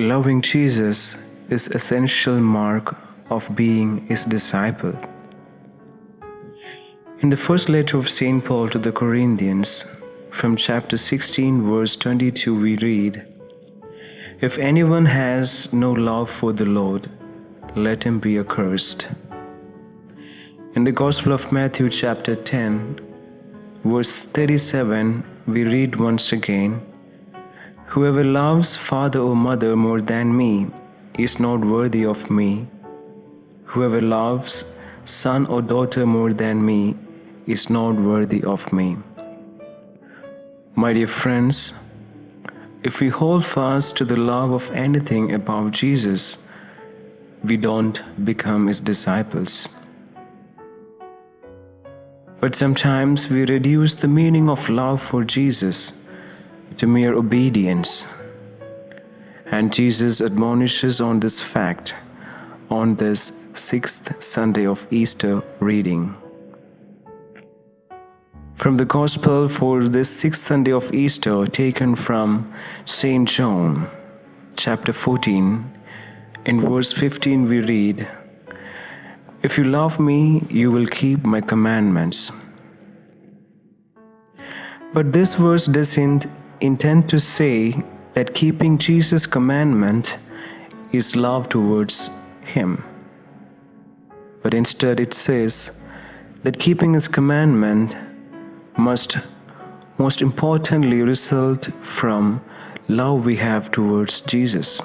Loving Jesus is essential mark of being his disciple. In the first letter of St. Paul to the Corinthians, from chapter 16, verse 22, we read, "If anyone has no love for the Lord, let him be accursed." In the Gospel of Matthew, chapter 10, verse 37, we read once again, "Whoever loves father or mother more than me is not worthy of me. Whoever loves son or daughter more than me is not worthy of me." My dear friends, if we hold fast to the love of anything above Jesus, we don't become his disciples. But sometimes we reduce the meaning of love for Jesus to mere obedience. And Jesus admonishes on this fact on this 6th Sunday of Easter reading. From the Gospel for this 6th Sunday of Easter, taken from St. John, chapter 14, in verse 15 we read, "If you love me, you will keep my commandments." But this verse doesn't intend to say that keeping Jesus' commandment is love towards him. But instead it says that keeping his commandment must most importantly result from love we have towards Jesus.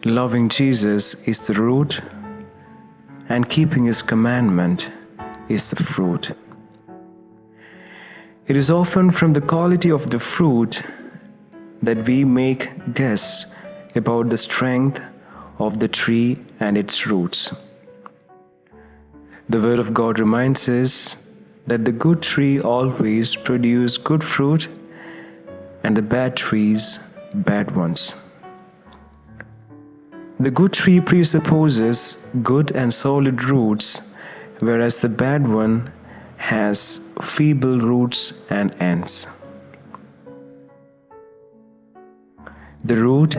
Loving Jesus is the root, and keeping his commandment is the fruit. It is often from the quality of the fruit that we make guess about the strength of the tree and its roots. The Word of God reminds us that the good tree always produces good fruit, and the bad trees bad ones. The good tree presupposes good and solid roots, whereas the bad one has feeble roots and ends. The root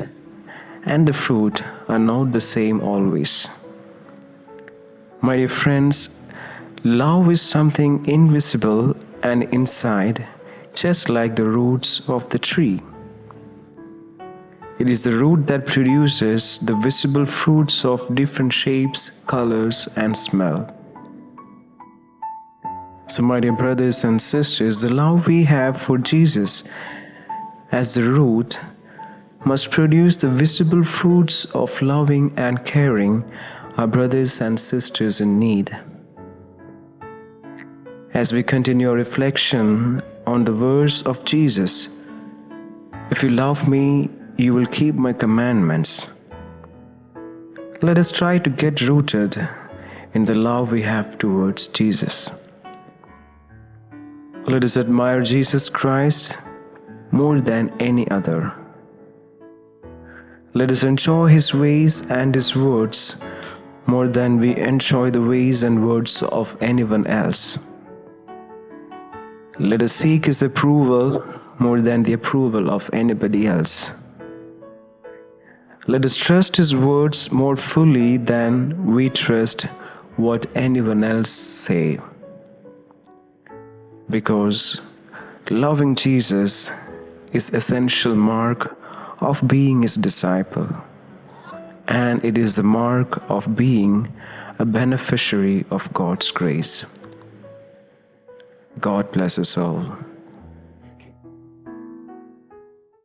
and the fruit are not the same always. My dear friends, love is something invisible and inside, just like the roots of the tree. It is the root that produces the visible fruits of different shapes, colors, and smell. So, my dear brothers and sisters, the love we have for Jesus as the root must produce the visible fruits of loving and caring our brothers and sisters in need. As we continue our reflection on the verse of Jesus, "If you love me, you will keep my commandments," let us try to get rooted in the love we have towards Jesus. Let us admire Jesus Christ more than any other. Let us enjoy his ways and his words more than we enjoy the ways and words of anyone else. Let us seek his approval more than the approval of anybody else. Let us trust his words more fully than we trust what anyone else say. Because loving Jesus is essential mark of being his disciple, and it is the mark of being a beneficiary of God's grace. God bless us all.